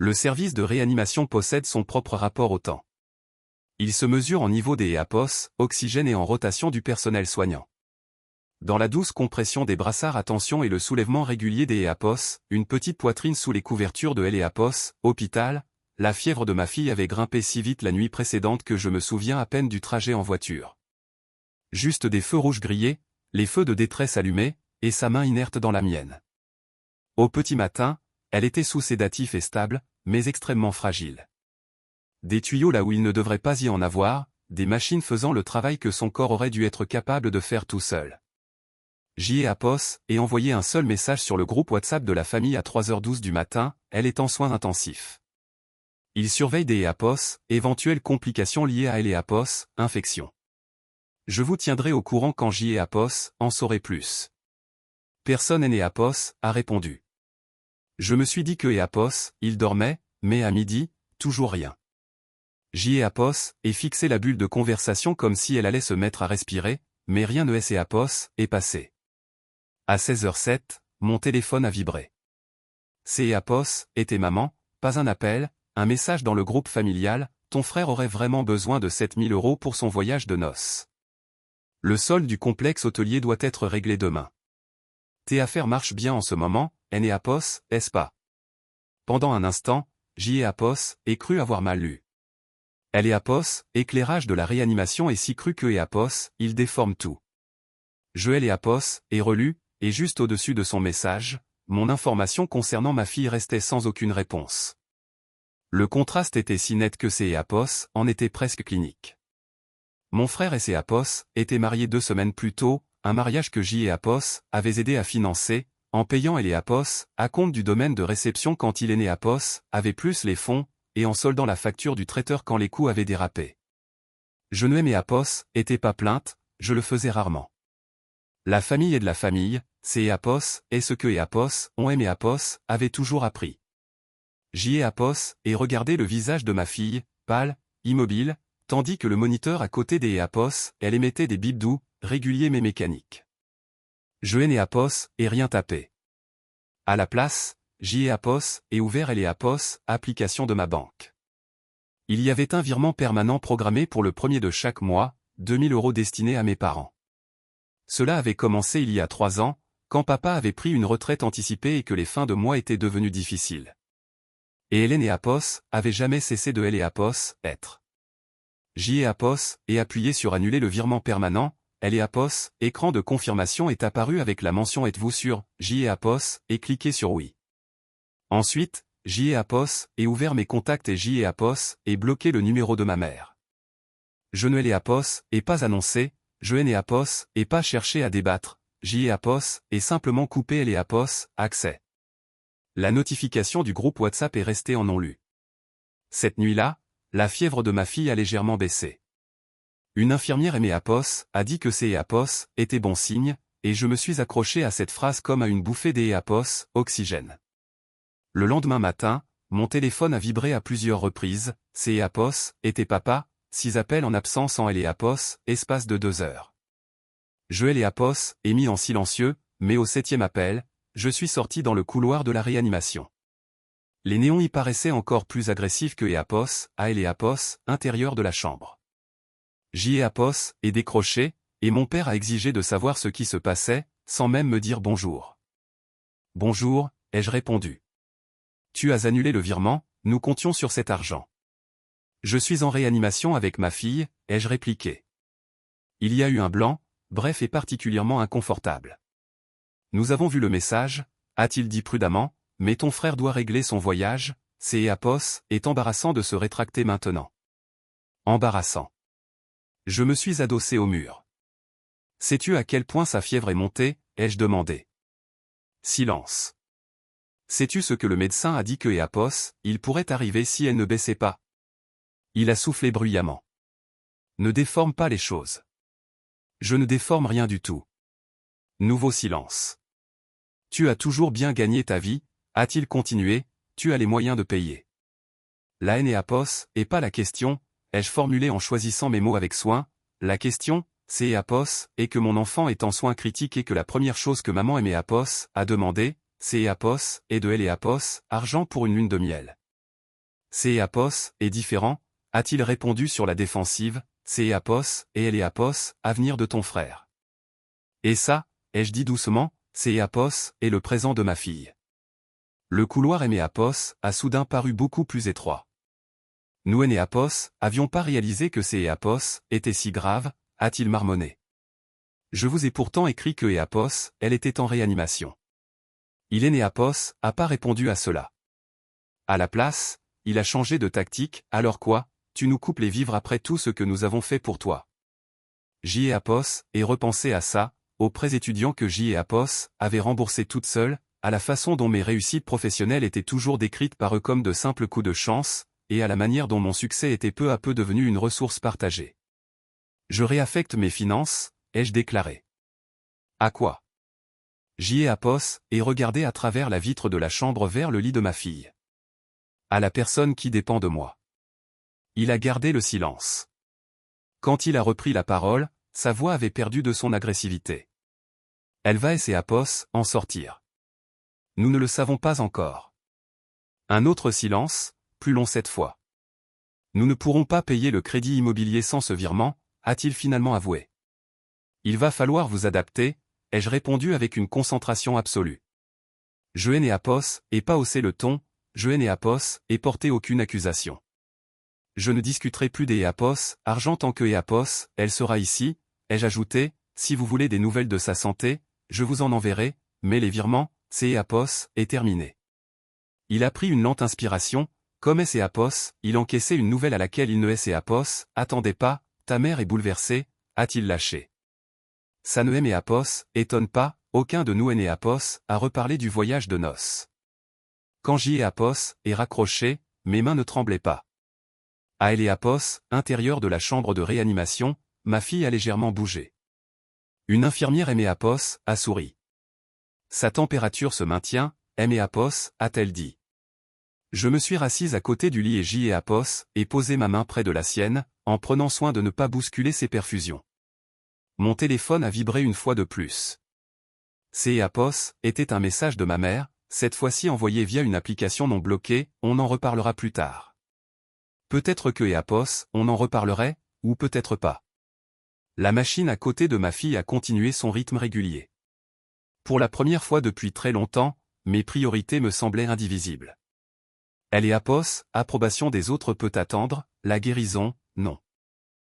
Le service de réanimation possède son propre rapport au temps. Il se mesure en niveau des EAPOS, oxygène et en rotation du personnel soignant. Dans la douce compression des brassards à tension et le soulèvement régulier des EAPOS, une petite poitrine sous les couvertures de l'EAPOS, hôpital, la fièvre de ma fille avait grimpé si vite la nuit précédente que je me souviens à peine du trajet en voiture. Juste des feux rouges grillés, les feux de détresse allumés, et sa main inerte dans la mienne. Au petit matin, elle était sous sédatif et stable, mais extrêmement fragile. Des tuyaux là où il ne devrait pas y en avoir, des machines faisant le travail que son corps aurait dû être capable de faire tout seul. J'y ai APOS et envoyé un seul message sur le groupe WhatsApp de la famille à 3h12 du matin, elle est en soins intensifs. Il surveille des EAPOS, éventuelles complications liées à l'EAPOS, infection. Je vous tiendrai au courant quand j'y ai APOS, en saurai plus. Personne n'est EAPOS, a répondu. Je me suis dit que EAPOS, il dormait, mais à midi, toujours rien. J'y ai APOS, et fixé la bulle de conversation comme si elle allait se mettre à respirer, mais rien ne est EAPOS, est passé. À 16h07, mon téléphone a vibré. C'est EAPOS, était maman, pas un appel, un message dans le groupe familial, ton frère aurait vraiment besoin de 7000 € pour son voyage de noces. Le solde du complexe hôtelier doit être réglé demain. Tes affaires marchent bien en ce moment, EAPOS, est-ce pas? Pendant un instant, j'y ai APOS, et cru avoir mal lu. EAPOS, éclairage de la réanimation et si cru que EAPOS, il déforme tout. Je EAPOS, et relu, et juste au-dessus de son message, mon information concernant ma fille restait sans aucune réponse. Le contraste était si net que ces EAPOS en étaient presque cliniques. Mon frère et ses EAPOS étaient mariés 2 semaines plus tôt, un mariage que j'y ai APOS avait aidé à financer, en payant EAPOS, à compte du domaine de réception quand il est né APOS, avait plus les fonds, et en soldant la facture du traiteur quand les coûts avaient dérapé. Je ne aimais APOS, était pas plainte, je le faisais rarement. La famille est de la famille, c'est EAPOS, et ce que EAPOS ont aimé APOS, avait toujours appris. J'y ai APOS, et regardé le visage de ma fille, pâle, immobile, tandis que le moniteur à côté des EAPOS, elle émettait des bips doux, réguliers mais mécaniques. Je ai EAPOS, et rien tapé. À la place, j'y ai APOS, et ouvert l'EAPOS, application de ma banque. Il y avait un virement permanent programmé pour le 1er de chaque mois, 2000 € destinés à mes parents. Cela avait commencé il y a 3 ans, quand papa avait pris une retraite anticipée et que les fins de mois étaient devenues difficiles. Et l'EAPOS avait jamais cessé de l'EAPOS, être. J'y ai APOS, et appuyé sur annuler le virement permanent, l'EAPOS, écran de confirmation est apparu avec la mention êtes-vous sûr, j'y ai APOS, et cliquez sur oui. Ensuite, j'y ai APOS, et ouvert mes contacts et j'y ai APOS, et bloqué le numéro de ma mère. Je ne l'ai APOS, et pas annoncé, je n'ai APOS, et pas cherché à débattre, j'y ai APOS, et simplement coupé l'EAPOS, accès. La notification du groupe WhatsApp est restée en non lu. Cette nuit-là, la fièvre de ma fille a légèrement baissé. Une infirmière EAPOS a dit que ces EAPOS étaient bon signe, et je me suis accroché à cette phrase comme à une bouffée d'EAPOS, oxygène. Le lendemain matin, mon téléphone a vibré à plusieurs reprises, ces EAPOS étaient papa, 6 appels en absence en l'EAPOS, espace de 2 heures. Je l'EAPOS est mis en silencieux, mais au 7e appel, je suis sorti dans le couloir de la réanimation. Les néons y paraissaient encore plus agressifs que EAPOS, à l'EAPOS, intérieur de la chambre. J'y ai APOS, et décroché, et mon père a exigé de savoir ce qui se passait, sans même me dire bonjour. Bonjour, ai-je répondu. Tu as annulé le virement, nous comptions sur cet argent. Je suis en réanimation avec ma fille, ai-je répliqué. Il y a eu un blanc, bref et particulièrement inconfortable. Nous avons vu le message, a-t-il dit prudemment, mais ton frère doit régler son voyage, c'est EAPOS, est embarrassant de se rétracter maintenant. Embarrassant. Je me suis adossé au mur. Sais-tu à quel point sa fièvre est montée, ai-je demandé. Silence. Sais-tu ce que le médecin a dit que EAPOS, il pourrait arriver si elle ne baissait pas? Il a soufflé bruyamment. Ne déforme pas les choses. Je ne déforme rien du tout. Nouveau silence. Tu as toujours bien gagné ta vie, a-t-il continué, tu as les moyens de payer. La EAPOS, et pas la question, ai-je formulé en choisissant mes mots avec soin, la question, c'est EAPOS, et que mon enfant est en soins critiques et que la première chose que maman EAPOS a demandé, c'est EAPOS, et de l'EAPOS, argent pour une lune de miel. Apos est différent, a-t-il répondu sur la défensive, Apos et Apos, avenir de ton frère. Et ça, ai-je dit doucement, Apos est le présent de ma fille. Le couloir Apos a soudain paru beaucoup plus étroit. Nous Apos avions pas réalisé que Apos était si grave, a-t-il marmonné. Je vous ai pourtant écrit que Apos, elle était en réanimation. Apos a pas répondu à cela. À la place, il a changé de tactique, alors quoi, tu nous coupes les vivres après tout ce que nous avons fait pour toi. Apos et repensé à ça, aux prêts étudiants que Apos avait remboursés toute seule, à la façon dont mes réussites professionnelles étaient toujours décrites par eux comme de simples coups de chance, et à la manière dont mon succès était peu à peu devenu une ressource partagée. Je réaffecte mes finances, ai-je déclaré. À quoi? Apos et regardé à travers la vitre de la chambre vers le lit de ma fille. À la personne qui dépend de moi. Il a gardé le silence. Quand il a repris la parole, sa voix avait perdu de son agressivité. Elle va Apos en sortir. Nous ne le savons pas encore. Un autre silence, plus long cette fois. Nous ne pourrons pas payer le crédit immobilier sans ce virement, a-t-il finalement avoué. Il va falloir vous adapter, ai-je répondu avec une concentration absolue. Je Apos et pas hausser le ton, je Apos et porter aucune accusation. Je ne discuterai plus Apos, argent tant que Apos, elle sera ici, ai-je ajouté, si vous voulez des nouvelles de sa santé, je vous en enverrai, mais les virements, Apos, est terminé. Il a pris une lente inspiration, comme Apos, il encaissait une nouvelle à laquelle il ne Apos, attendait pas, ta mère est bouleversée, a-t-il lâché. Ça ne Apos, étonne pas, aucun de nous Apos a reparlé du voyage de noces. Quand Apos est raccroché, mes mains ne tremblaient pas. À Apos, intérieur de la chambre de réanimation, ma fille a légèrement bougé. Une infirmière Apos a souri. Sa température se maintient, Apos, a-t-elle dit. Je me suis rassise à côté du lit et Apos et posé ma main près de la sienne, en prenant soin de ne pas bousculer ses perfusions. Mon téléphone a vibré une fois de plus. Apos était un message de ma mère, cette fois-ci envoyé via une application non bloquée, on en reparlera plus tard. Peut-être que Apos, on en reparlerait, ou peut-être pas. La machine à côté de ma fille a continué son rythme régulier. Pour la première fois depuis très longtemps, mes priorités me semblaient indivisibles. Apos, approbation des autres peut attendre, la guérison, non.